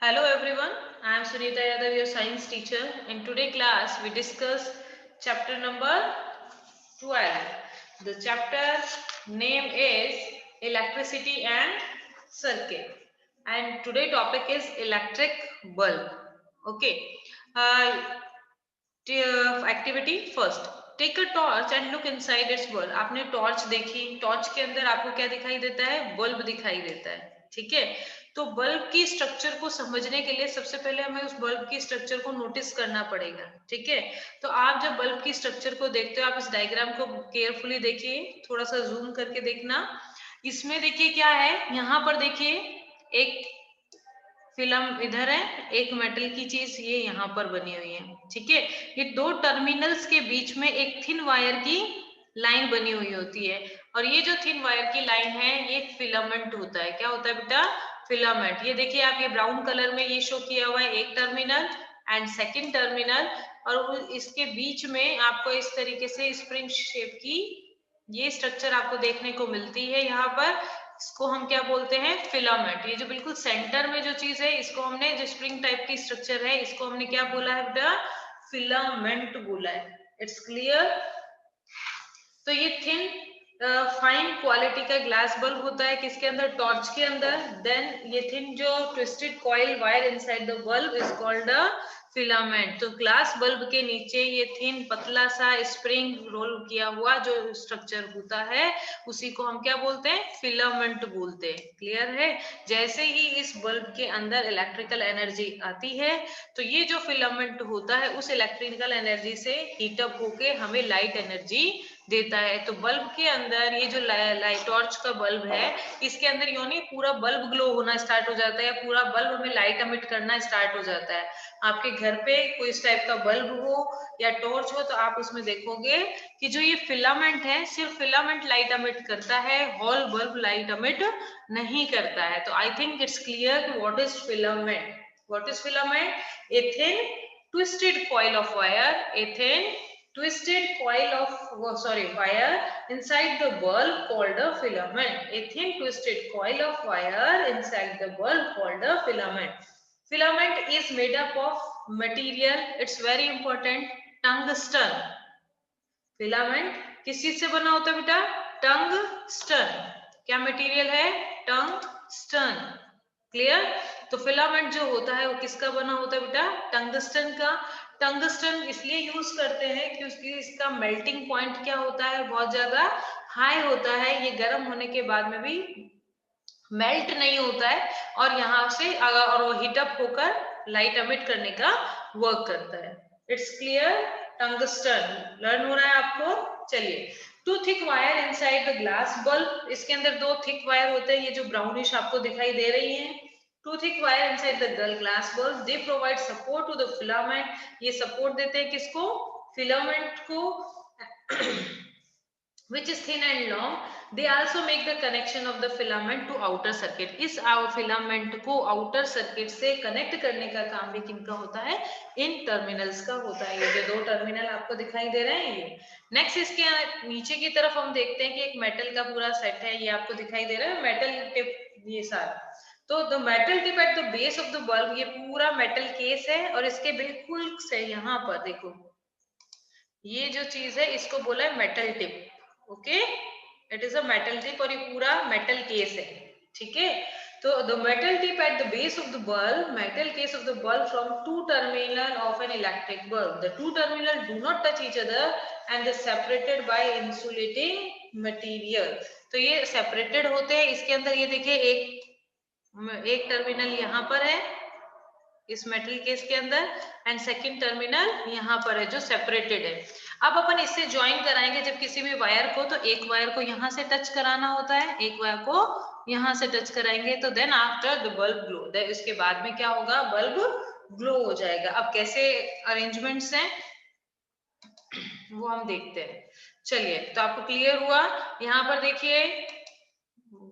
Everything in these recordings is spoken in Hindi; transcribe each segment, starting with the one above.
Hello everyone, I am Sunita Yadav, your science teacher. In today's class, we discuss chapter number 12. The chapter name is Electricity and Circuit. And today topic is electric bulb. Okay. Uh, activity first take a torch and look inside its bulb. आपने टॉर्च देखी, टॉर्च के अंदर आपको क्या दिखाई देता है? बल्ब दिखाई देता है. ठीक है, तो बल्ब की स्ट्रक्चर को समझने के लिए सबसे पहले हमें उस बल्ब की स्ट्रक्चर को नोटिस करना पड़ेगा. ठीक है, तो आप जब बल्ब की स्ट्रक्चर को देखते हो, आप इस डायग्राम को केयरफुली देखिए, थोड़ा सा जूम करके देखना. इसमें देखिए क्या है, यहाँ पर देखिए एक फिल्म इधर है, एक मेटल की चीज ये यहाँ पर बनी हुई है. ठीक है, ये दो टर्मिनल्स के बीच में एक थिन वायर की लाइन बनी हुई होती है, और ये जो थिन वायर की लाइन है ये फिलामेंट होता है. क्या होता है बेटा? फिलामेंट. ये देखिए आप, ये ब्राउन कलर में ये शो किया हुआ है एक टर्मिनल एंड सेकेंड टर्मिनल, और इसके बीच में आपको इस तरीके से स्प्रिंग शेप की ये स्ट्रक्चर आपको देखने को मिलती है. यहाँ पर इसको हम क्या बोलते हैं? फिलामेंट. ये जो बिल्कुल सेंटर में जो चीज है, इसको हमने, जो स्प्रिंग टाइप की स्ट्रक्चर है, इसको हमने क्या बोला है बेटा? फिलामेंट बोला है. It's clear? तो ये थिन फाइन क्वालिटी का ग्लास बल्ब होता है, किसके अंदर? टॉर्च के अंदर. देन ये थिन जो twisted coil wire inside the bulb is called a filament. तो ग्लास बल्ब के नीचे ये थिन पतला सा स्प्रिंग रोल किया हुआ जो स्ट्रक्चर होता है, उसी को हम क्या बोलते हैं? फिलामेंट बोलते हैं. क्लियर है? जैसे ही इस बल्ब के अंदर इलेक्ट्रिकल एनर्जी आती है, तो ये जो फिलामेंट होता है उस इलेक्ट्रिकल एनर्जी से हीटअप होके हमें लाइट एनर्जी देता है. तो बल्ब के अंदर ये जो लाइट टॉर्च का बल्ब है, इसके अंदर यूं नहीं, पूरा बल्ब ग्लो होना स्टार्ट हो जाता है, पूरा बल्ब हमें लाइट एमिट करना स्टार्ट हो जाता है. आपके घर पे कोई इस टाइप का बल्ब हो या टॉर्च हो, तो आप उसमें देखोगे कि जो ये फिलामेंट है, सिर्फ फिलामेंट लाइट एमिट करता है, होल बल्ब लाइट एमिट नहीं करता है. तो I think it's clear what is filament. What is filament? A thin twisted coil of wire, a thin twisted coil of wire inside the bulb called a filament. A thin twisted coil of wire inside the bulb called a filament. Filament is made up of material, it's very important, tungsten. Filament किस चीज से बना होता है बेटा? टंगस्टन. क्या मटेरियल है? टंगस्टन. क्लियर? तो फिलामेंट जो होता है वो किसका बना होता है बेटा? टंगस्टन का. टंगस्टन इसलिए यूज करते हैं क्योंकि इसका मेल्टिंग पॉइंट क्या होता है? बहुत ज्यादा हाई होता है. ये गर्म होने के बाद में भी मेल्ट नहीं होता है, और यहाँ से और वो हीटअप होकर लाइट एमिट करने का वर्क करता है. It's clear? टंगस्टन लर्न हो रहा है आपको? चलिए, two thick wire inside the glass bulb. इसके अंदर दो थिक वायर होते हैं, ये जो ब्राउनिश आपको दिखाई दे रही है. Two thick wire inside the glass bulb, they provide support to the filament. ये सपोर्ट देते हैं किसको? फिलामेंट को. which is thin and long. They also make the connection of the filament to outer circuit. इस फिलामेंट को आउटर सर्किट से कनेक्ट करने का काम भी किनका होता है? इन टर्मिनल्स का होता है. ये जो दो टर्मिनल आपको दिखाई दे रहे हैं ये. नेक्स्ट इसके नीचे की तरफ हम देखते हैं कि एक मेटल का पूरा सेट है, ये आपको दिखाई दे रहा है, मेटल टिप ये सारा. तो the metal tip at the base of the bulb, ये पूरा मेटल केस है, और इसके बिल्कुल से यहाँ पर देखो, ये जो चीज है इसको बोला है metal tip. Okay, it is a metal tip, और ये पूरा मेटल केस है. ठीक है, तो the metal tip at the base of the bulb, metal case of the bulb from two terminal of an electric bulb. The two terminal do not touch each other and they separated by insulating material. तो ये सेपरेटेड होते हैं. इसके अंदर ये देखिए एक टर्मिनल यहाँ पर है इस मेटल केस के अंदर, एंड सेकंड टर्मिनल यहाँ पर है जो सेपरेटेड है. अब अपन इससे ज्वाइन कराएंगे जब किसी भी वायर को, तो एक वायर को यहाँ से टच कराना होता है, एक वायर को यहाँ से टच कराएंगे, तो then after the bulb glow, then इसके बाद में क्या होगा? बल्ब ग्लो हो जाएगा. अब कैसे अरेंजमेंट्स हैं वो हम देखते हैं. चलिए, तो आपको क्लियर हुआ? यहाँ पर देखिए,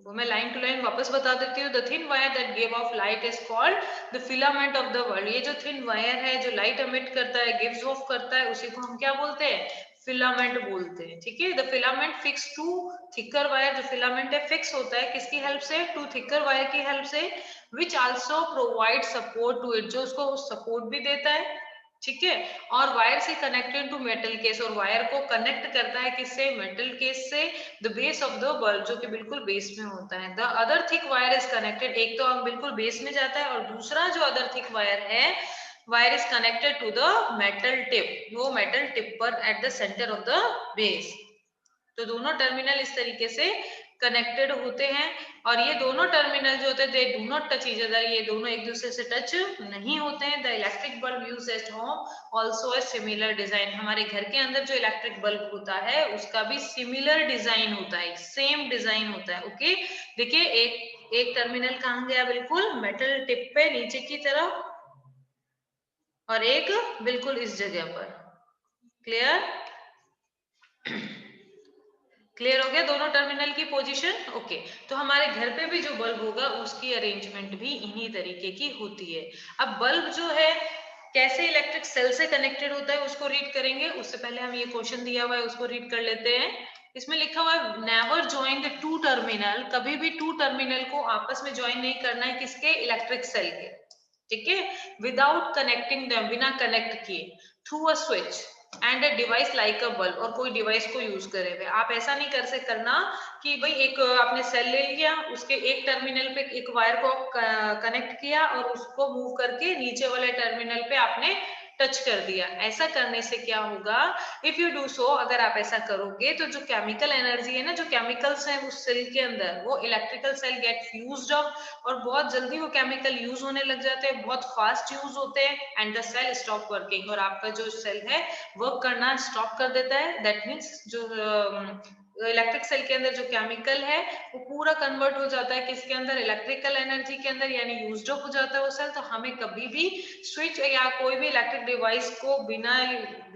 वो मैं लाइन टू लाइन वापस बता देती हूँ. The thin wire that give of light is called the filament of the world. ये जो थिन वायर है जो लाइट एमिट करता है, गिव्स ऑफ करता है, उसी को हम क्या बोलते हैं? फिलामेंट बोलते हैं, ठीक है। The filament fix to thicker wire, जो फिलामेंट है फिक्स होता है किसकी हेल्प से, टू थिकर वायर की हेल्प से, which also provide support to it, जो उसको सपोर्ट भी देता है, ठीक है। और वायर से कनेक्टेड टू मेटल केस, और वायर को कनेक्ट करता है किससे, मेटल केस से, the base of the bulb, जो कि बिल्कुल बेस में होता है। The other thick wire is connected, एक तो हम बिल्कुल बेस में जाता है, और दूसरा जो अदर थिक वायर है, wire is connected to the metal tip, वो मेटल टिप पर at the centre of the base. तो दोनों टर्मिनल इस तरीके से कनेक्टेड होते हैं, और ये दोनों टर्मिनल जो होते हैं they do not touch each other, ये दोनों एक दूसरे से टच नहीं होते हैं। The electric bulb use at home also a similar design, हमारे घर के अंदर जो इलेक्ट्रिक बल्ब होता है उसका भी सिमिलर डिजाइन होता है, सेम डिजाइन होता है। ओके, देखिए एक एक टर्मिनल कहाँ गया, बिल्कुल मेटल टिप पे नीचे की तरफ, और एक बिल्कुल इस जगह पर। क्लियर, क्लियर हो गया दोनों टर्मिनल की पोजीशन। ओके, तो हमारे घर पे भी जो बल्ब होगा उसकी अरेंजमेंट भी इन्हीं तरीके की होती है। अब बल्ब जो है कैसे इलेक्ट्रिक सेल से कनेक्टेड होता है उसको रीड करेंगे, उससे पहले हम ये क्वेश्चन दिया हुआ है उसको रीड कर लेते हैं। इसमें लिखा हुआ है never join the two terminal, कभी भी टू टर्मिनल को आपस में ज्वाइन नहीं करना है, किसके, इलेक्ट्रिक सेल के, ठीक है, विदाउट कनेक्टिंग देम, बिना कनेक्ट किए, through a switch and a device like a bulb, और कोई डिवाइस को यूज करे हुए। आप ऐसा नहीं कर सकते करना कि भाई एक आपने सेल ले लिया, उसके एक टर्मिनल पे एक वायर को कनेक्ट किया और उसको मूव करके नीचे वाले टर्मिनल पे आपने टच कर दिया। ऐसा करने से क्या होगा, इफ यू डू सो, अगर आप ऐसा करोगे तो जो केमिकल एनर्जी है ना, जो केमिकल्स है उस सेल के अंदर, वो electrical cell get fused up, और बहुत जल्दी वो केमिकल यूज होने लग जाते हैं, बहुत फास्ट यूज होते हैं, and the cell stop working, और आपका जो सेल है वर्क करना स्टॉप कर देता है। दैट मीन्स जो इलेक्ट्रिक सेल के अंदर जो केमिकल है वो पूरा कन्वर्ट हो जाता है किसके अंदर, इलेक्ट्रिकल एनर्जी के अंदर, यानी यूज्ड अप हो जाता है वो सेल। तो हमें कभी भी स्विच या कोई भी इलेक्ट्रिक डिवाइस को बिना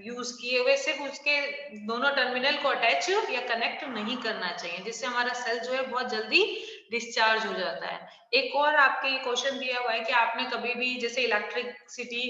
यूज किए हुए सिर्फ उसके दोनों टर्मिनल को अटैच या कनेक्ट नहीं करना चाहिए, जिससे हमारा सेल जो है बहुत जल्दी डिस्चार्ज हो जाता है। एक और आपके ये क्वेश्चन दिया हुआ है कि आपने कभी भी जैसे इलेक्ट्रिसिटी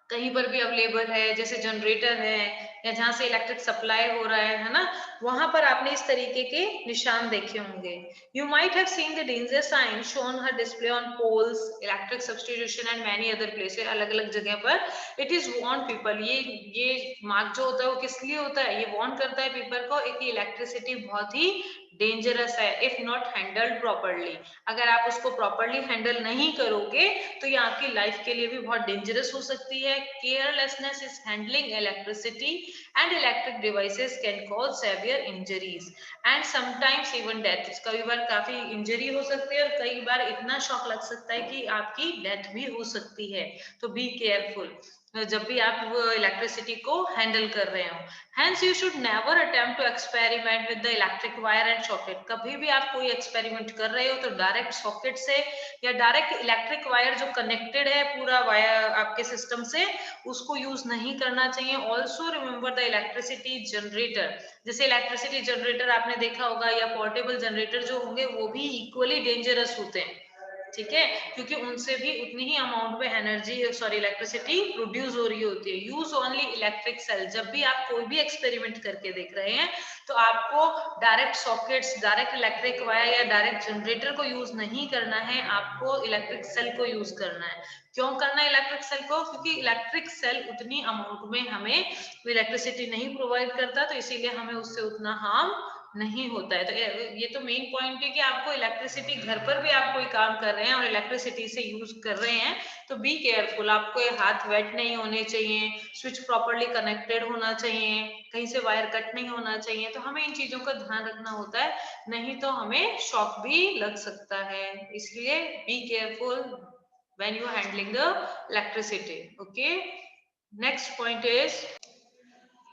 कहीं पर भी अवेलेबल है, जैसे जनरेटर है या जहां से इलेक्ट्रिक सप्लाई हो रहा है ना, वहां पर आपने इस तरीके के निशान देखे होंगे। You might have seen the danger sign shown हर display on poles, electric substitution and many other places, अलग अलग जगह पर। इट इज वार्न पीपल, ये मार्क जो होता है वो किस लिए होता है, ये वार्न करता है पीपल को एक इलेक्ट्रिसिटी बहुत ही डेंजरस है इफ नॉट हैंडल्ड प्रॉपरली। अगर आप उसको प्रॉपरली हैंडल नहीं करोगे तो ये आपकी लाइफ के लिए भी बहुत डेंजरस हो सकती है। Carelessness is handling electricity and electric devices can cause severe injuries and sometimes even death, कई बार काफी इंजरी हो सकती है और कई बार इतना शॉक लग सकता है कि आपकी डेथ भी हो सकती है। तो बी केयरफुल जब भी आप वो इलेक्ट्रिसिटी को हैंडल कर रहे हो। Hence you should never attempt to experiment with the electric wire and socket, कभी भी आप कोई एक्सपेरिमेंट कर रहे हो तो डायरेक्ट सॉकेट से या डायरेक्ट इलेक्ट्रिक वायर जो कनेक्टेड है पूरा वायर आपके सिस्टम से, उसको यूज नहीं करना चाहिए। Also remember the electricity generator, जैसे इलेक्ट्रिसिटी जनरेटर आपने देखा होगा या पोर्टेबल जनरेटर जो होंगे वो भी इक्वली डेंजरस होते हैं, ठीक है, क्योंकि उनसे भी उतनी ही अमाउंट में एनर्जी सॉरी इलेक्ट्रिसिटी प्रोड्यूस हो रही होती है। यूज ओनली इलेक्ट्रिक सेल, जब भी आप कोई भी एक्सपेरिमेंट करके देख रहे हैं तो आपको direct sockets, direct electric wire या डायरेक्ट जनरेटर को यूज नहीं करना है, आपको इलेक्ट्रिक सेल को यूज करना है। क्यों करना है इलेक्ट्रिक सेल को, क्योंकि इलेक्ट्रिक सेल उतनी अमाउंट में हमें इलेक्ट्रिसिटी नहीं प्रोवाइड करता, तो इसीलिए हमें उससे उतना हार्म नहीं होता है। तो ये तो मेन पॉइंट है कि आपको इलेक्ट्रिसिटी घर पर भी आप कोई काम कर रहे हैं और इलेक्ट्रिसिटी से यूज कर रहे हैं तो बी केयरफुल, आपको हाथ वेट नहीं होने चाहिए, स्विच प्रॉपरली कनेक्टेड होना चाहिए, कहीं से वायर कट नहीं होना चाहिए। तो हमें इन चीजों का ध्यान रखना होता है, नहीं तो हमें शॉक भी लग सकता है। इसलिए be careful when you are handling the electricity. Okay, next point is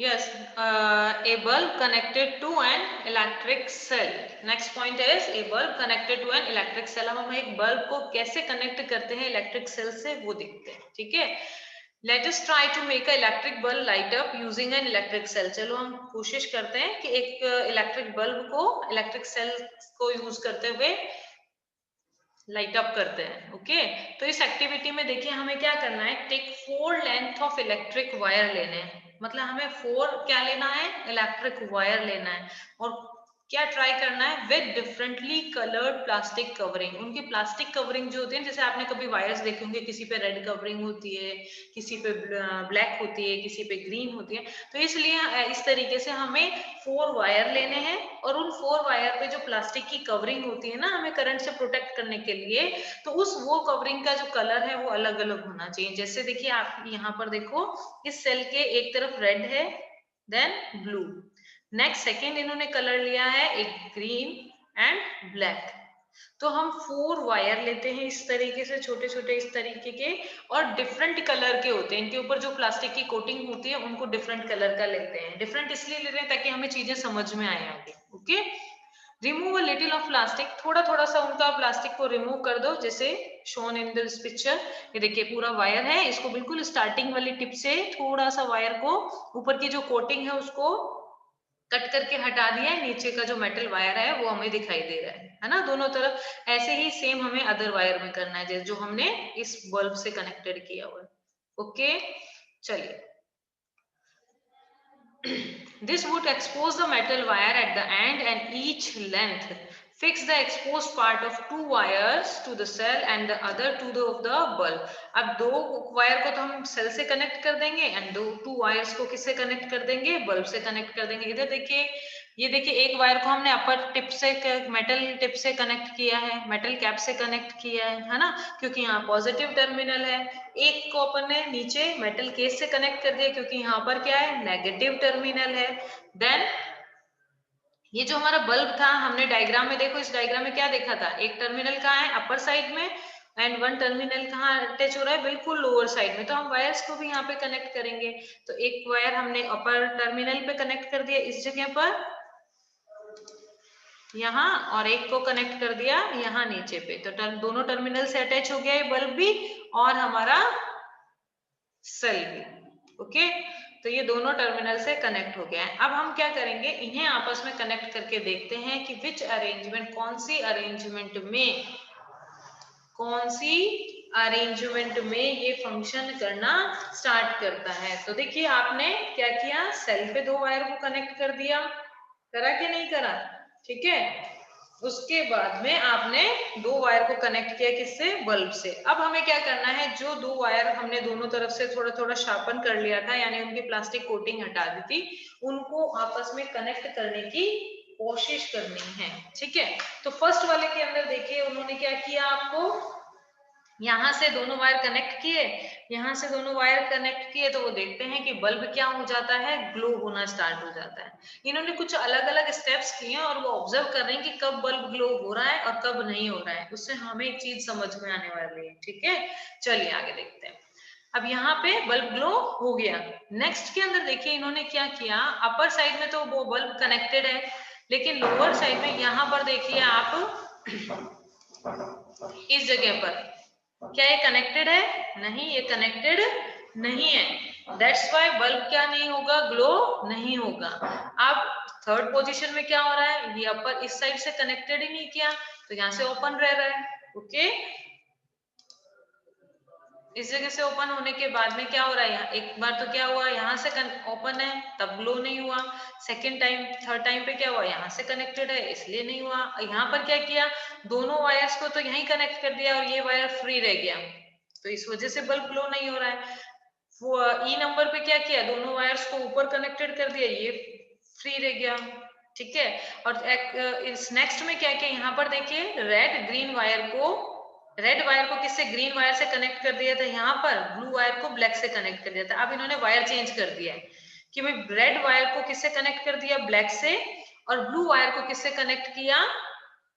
yes, a bulb connected to an electric cell. Next point is a bulb connected to an electric cell. अब हम एक बल्ब को कैसे कनेक्ट करते हैं इलेक्ट्रिक सेल से वो देखते हैं, ठीक है। Let us try to make a electric bulb light up using an electric cell. चलो हम कोशिश करते हैं कि एक इलेक्ट्रिक बल्ब को इलेक्ट्रिक सेल को यूज करते हुए लाइट अप करते हैं। ओके, तो इस एक्टिविटी में देखिए हमें क्या करना है, take 4 length of electric wire लेने हैं। मतलब हमें 4 क्या लेना है, इलेक्ट्रिक वायर लेना है, और क्या ट्राई करना है, with differently coloured plastic covering. उनकी प्लास्टिक कवरिंग जो होती है, जैसे आपने कभी वायर्स देखे होंगे, किसी पे रेड कवरिंग होती है, किसी पे ब्लैक होती है, किसी पे ग्रीन होती है, तो इसलिए इस तरीके से हमें 4 वायर लेने हैं, और उन 4 वायर पे जो प्लास्टिक की कवरिंग होती है ना, हमें करंट से प्रोटेक्ट करने के लिए, तो उस वो कवरिंग का जो कलर है वो अलग अलग होना चाहिए। जैसे देखिए, आप यहाँ पर देखो, इस सेल के एक तरफ रेड है, देन ब्लू, नेक्स्ट सेकेंड इन्होंने कलर लिया है एक ग्रीन एंड ब्लैक। तो हम 4 वायर लेते हैं इस तरीके से, छोटे छोटे इस तरीके के, और डिफरेंट कलर के होते हैं, इनके ऊपर जो प्लास्टिक की कोटिंग होती है उनको डिफरेंट कलर का लेते हैं। डिफरेंट इसलिए ले रहे हैं ताकि हमें चीजें समझ में आए आगे। Okay, remove a little of plastic, थोड़ा थोड़ा सा उनका प्लास्टिक को रिमूव कर दो, जैसे शोन इन दिस पिक्चर। ये देखिए पूरा वायर है, इसको बिल्कुल स्टार्टिंग वाली टिप से थोड़ा सा वायर को, ऊपर की जो कोटिंग है उसको कट करके हटा दिया है, नीचे का जो मेटल वायर है वो हमें दिखाई दे रहा है ना, दोनों तरफ। ऐसे ही सेम हमें अदर वायर में करना है, जैसे जो हमने इस बल्ब से कनेक्टेड किया हुआ है। ओके, चलिए। This would expose the metal wire at the end and each length. Fix the exposed part of 2 wires to the cell and the other to the bulb. अब 2 वायर को तो हम सेल से कनेक्ट कर देंगे, एंड 2 वायर्स को किससे कनेक्ट कर देंगे, बल्ब से कनेक्ट कर देंगे। इधर देखिए, ये देखिए एक वायर को हमने अपर टिप से, मेटल टिप से कनेक्ट किया है, मेटल कैप से कनेक्ट किया है ना, क्योंकि यहाँ पॉजिटिव टर्मिनल है। एक को अपन ने नीचे मेटल केस से कनेक्ट कर दिया, क्योंकि यहाँ पर क्या है, नेगेटिव टर्मिनल है। देन ये जो हमारा बल्ब था, हमने डायग्राम में देखो, इस डायग्राम में क्या देखा था, एक टर्मिनल कहाँ है, अपर साइड में, एंड वन टर्मिनल कहाँ अटैच हो रहा है, बिल्कुल लोअर साइड में। तो हम वायर्स को भी यहाँ पे कनेक्ट करेंगे। तो एक वायर हमने अपर टर्मिनल पे कनेक्ट कर दिया इस जगह पर, यहाँ, और एक को कनेक्ट कर दिया यहाँ नीचे पे। तो दोनों टर्मिनल से अटैच हो गया ये बल्ब भी, और हमारा सेल भी। ओके, तो ये दोनों टर्मिनल से कनेक्ट हो गया है। अब हम क्या करेंगे, इन्हें आपस में कनेक्ट करके देखते हैं कि विच अरेंजमेंट, कौन सी अरेंजमेंट में ये फंक्शन करना स्टार्ट करता है। तो देखिए, आपने क्या किया, सेल पे 2 वायर को कनेक्ट कर दिया, करा कि नहीं करा, ठीक है। उसके बाद में आपने 2 वायर को कनेक्ट किया, किससे, बल्ब से। अब हमें क्या करना है, जो 2 वायर हमने दोनों तरफ से थोड़ा थोड़ा शार्पन कर लिया था, यानी उनकी प्लास्टिक कोटिंग हटा दी थी, उनको आपस में कनेक्ट करने की कोशिश करनी है, ठीक है। तो फर्स्ट वाले के अंदर देखिए, उन्होंने क्या किया, आपको यहाँ से दोनों वायर कनेक्ट किए, यहाँ से दोनों वायर कनेक्ट किए, तो वो देखते हैं कि बल्ब क्या हो जाता है, ग्लो होना स्टार्ट हो जाता है। इन्होंने कुछ अलग अलग स्टेप्स किए हैं, और वो ऑब्जर्व कर रहे हैं कि कब बल्ब ग्लो हो रहा है और कब नहीं हो रहा है। उससे हमें एक चीज समझ में आने वाली है, ठीक है। चलिए आगे देखते हैं। अब यहाँ पे बल्ब ग्लो हो गया। नेक्स्ट के अंदर देखिए, इन्होंने क्या किया, अपर साइड में तो वो बल्ब कनेक्टेड है, लेकिन लोअर साइड में यहाँ पर देखिए आप, इस जगह पर क्या ये कनेक्टेड है, नहीं, ये कनेक्टेड नहीं है। दैट्स वाई बल्ब क्या नहीं होगा, ग्लो नहीं होगा। अब थर्ड पोजीशन में क्या हो रहा है, ये अपर इस साइड से कनेक्टेड ही नहीं किया, तो यहाँ से ओपन रह रहा है। ओके, इस जगह से ओपन होने के बाद में क्या हो रहा है, यहाँ एक बार तो क्या हुआ, यहाँ से ओपन है तब ग्लो नहीं हुआ, सेकेंड टाइम, थर्ड टाइम पे क्या हुआ, यहाँ से कनेक्टेड है इसलिए नहीं हुआ। यहाँ पर क्या किया, दोनों वायर्स को तो यहीं कनेक्ट कर दिया और ये वायर फ्री रह गया, तो इस वजह से बल्ब ग्लो नहीं हो रहा है। वो ई नंबर पे क्या किया, दोनों वायर्स को ऊपर कनेक्टेड कर दिया, ये फ्री रह गया, ठीक है। और इस नेक्स्ट में क्या किया, यहाँ पर देखिए, रेड वायर को किससे, ग्रीन वायर से कनेक्ट कर दिया था, यहाँ पर ब्लू वायर को ब्लैक से कनेक्ट कर दिया था। अब इन्होंने वायर चेंज कर दिया है कि भाई रेड वायर को किससे कनेक्ट कर दिया, ब्लैक से, और ब्लू वायर को किससे कनेक्ट किया,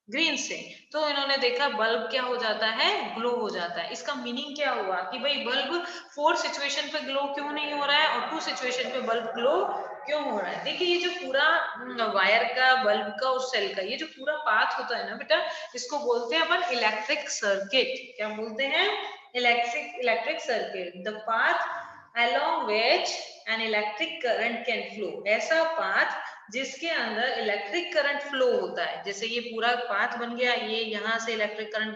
ग्रीन से। तो इन्होंने देखा बल्ब क्या हो जाता है, ग्लो हो जाता है। इसका मीनिंग क्या हुआ कि भाई बल्ब 4 सिचुएशन पे ग्लो क्यों नहीं हो रहा है और 2 सिचुएशन पे बल्ब ग्लो क्यों हो रहा है। देखिए, ये जो पूरा वायर का, बल्ब का और सेल का ये जो पूरा पाथ होता है ना बेटा, इसको बोलते हैं अपन इलेक्ट्रिक सर्किट। क्या बोलते हैं, electric circuit, the path along which an electric current can flow। ऐसा पाथ जिसके अंदर इलेक्ट्रिक करंट फ्लो होता है। जैसे ये पूरा पाथ बन गया, ये यहाँ से electric current,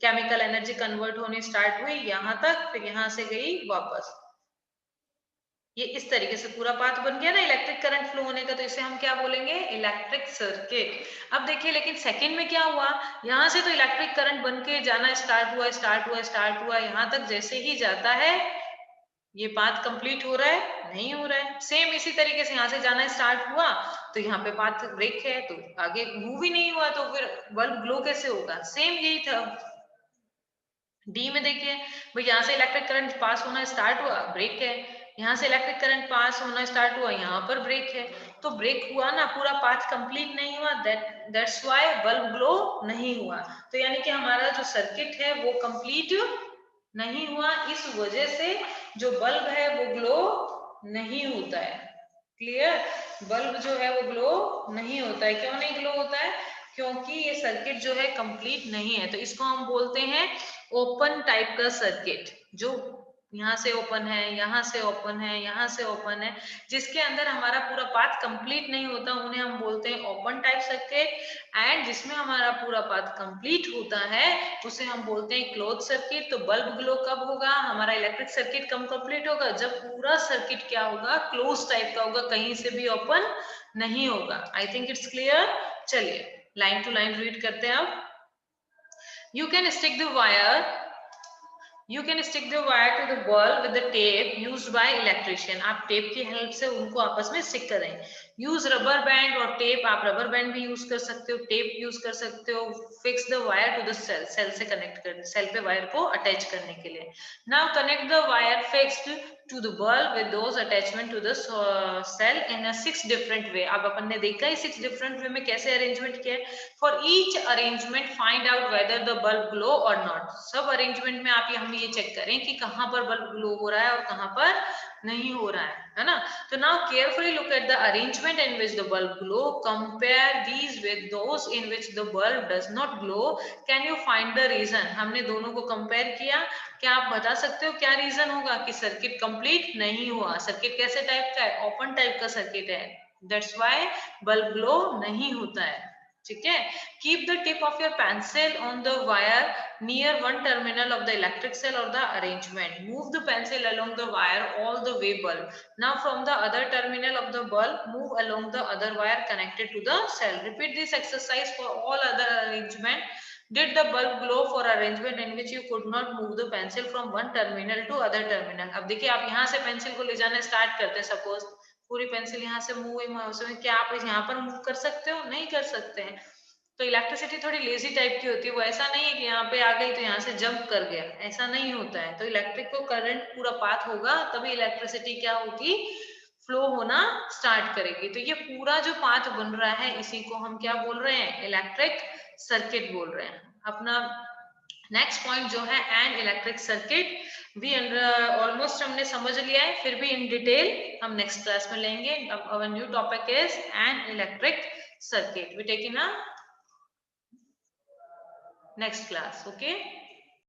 chemical energy convert होने स्टार्ट हुई यहाँ तक, फिर यहाँ से गई वापस। ये इस तरीके से पूरा पाथ बन गया ना इलेक्ट्रिक करंट फ्लो होने का, तो इसे हम क्या बोलेंगे, इलेक्ट्रिक सर्किट। अब देखिए लेकिन सेकंड में क्या हुआ, यहाँ से तो इलेक्ट्रिक करंट बन के जाना स्टार्ट हुआ स्टार्ट हुआ स्टार्ट हुआ, यहाँ तक जैसे ही जाता है ये पाथ कंप्लीट हो रहा है, नहीं हो रहा है। सेम इसी तरीके से यहाँ से जाना स्टार्ट हुआ तो यहाँ पे पाथ ब्रेक है, तो आगे मूव ही नहीं हुआ, तो फिर बल्ब ग्लो कैसे होगा। सेम यही था डी में। देखिए भाई यहाँ से इलेक्ट्रिक करंट पास होना स्टार्ट हुआ, ब्रेक है, यहाँ से इलेक्ट्रिक करंट पास होना स्टार्ट हुआ, यहाँ पर ब्रेक है, तो ब्रेक हुआ ना, पूरा पाथ कंप्लीट नहीं हुआ, दैट्स व्हाई बल्ब ग्लो नहीं हुआ। तो यानी कि हमारा जो सर्किट है वो कंप्लीट नहीं हुआ, इस वजह से जो बल्ब है वो ग्लो नहीं होता है। क्लियर, बल्ब जो है वो ग्लो नहीं होता है। क्यों नहीं ग्लो होता है, क्योंकि ये सर्किट जो है कंप्लीट नहीं है। तो इसको हम बोलते हैं ओपन टाइप का सर्किट, जो यहाँ से ओपन है, यहाँ से ओपन है, यहाँ से ओपन है, जिसके अंदर हमारा पूरा पाथ कंप्लीट नहीं होता, उन्हें हम बोलते हैं ओपन टाइप सर्किट। एंड जिसमें हमारा पूरा पाथ कंप्लीट होता है उसे हम बोलते हैं क्लोज सर्किट। तो बल्ब ग्लो कब होगा, हमारा इलेक्ट्रिक सर्किट कब कंप्लीट होगा, जब पूरा सर्किट क्या होगा, क्लोज टाइप का होगा, कहीं से भी ओपन नहीं होगा। I think it's clear. चलिए लाइन टू लाइन रीड करते हैं अब। You can stick the wire. You can stick the wire to the bulb with the tape used by electrician. आप टेप की हेल्प से उनको आपस में स्टिक करें। यूज रबर बैंड और टेप, आप रबर बैंड भी यूज कर सकते हो, टेप यूज कर सकते हो। Fix the wire to the cell, cell से कनेक्ट कर, सेल पे वायर को अटैच करने के लिए। Now connect the wire fixed to the bulb with those attachment to the cell in a 6 different way. अब अपन ने देखा है 6 different way में कैसे अरेंजमेंट किया है। For each arrangement find out whether the bulb glow or not. सब अरेंजमेंट में आप हम ये चेक करें कि कहाँ पर बल्ब ग्लो हो रहा है और कहाँ पर नहीं हो रहा है ना। तो now carefully look at the arrangement in which the bulb glow, compare these with those in which the bulb does not glow. Can you find the reason? हमने दोनों को कंपेयर किया, क्या आप बता सकते हो क्या रीजन होगा कि सर्किट कंप्लीट नहीं हुआ। सर्किट कैसे टाइप का है, ओपन टाइप का सर्किट है, दैट्स व्हाई बल्ब ग्लो नहीं होता है। ठीक है, keep the tip of your pencil on the wire near one terminal of the electric cell or the arrangement. Move the pencil along the wire all the way bulb. Now from the other terminal of the bulb move along the other wire connected to the cell. Repeat this exercise for all other arrangement. Did the bulb glow for arrangement in which you could not move the pencil from one terminal to other terminal? अब देखिए आप यहाँ से पेंसिल को ले जाना स्टार्ट करते हैं, सपोज पूरी पेंसिल यहाँ से मूव हुई, क्या आप यहाँ पर मूव कर सकते हो, नहीं कर सकते हैं। तो इलेक्ट्रिसिटी थोड़ी लेजी टाइप की होती है, वो ऐसा नहीं है कि यहाँ पे आ गई तो यहाँ से जंप कर गया, ऐसा नहीं होता है। तो इलेक्ट्रिक को करंट पूरा पाथ होगा तभी इलेक्ट्रिसिटी क्या होगी, फ्लो होना स्टार्ट करेगी। तो ये पूरा जो पाथ बन रहा है इसी को हम क्या बोल रहे हैं, इलेक्ट्रिक सर्किट बोल रहे हैं। अपना नेक्स्ट पॉइंट जो है एन इलेक्ट्रिक सर्किट भी ऑलमोस्ट हमने समझ लिया है, फिर भी इन डिटेल हम नेक्स्ट क्लास में लेंगे। अब our new topic is an electric circuit, we take in a next class. Okay.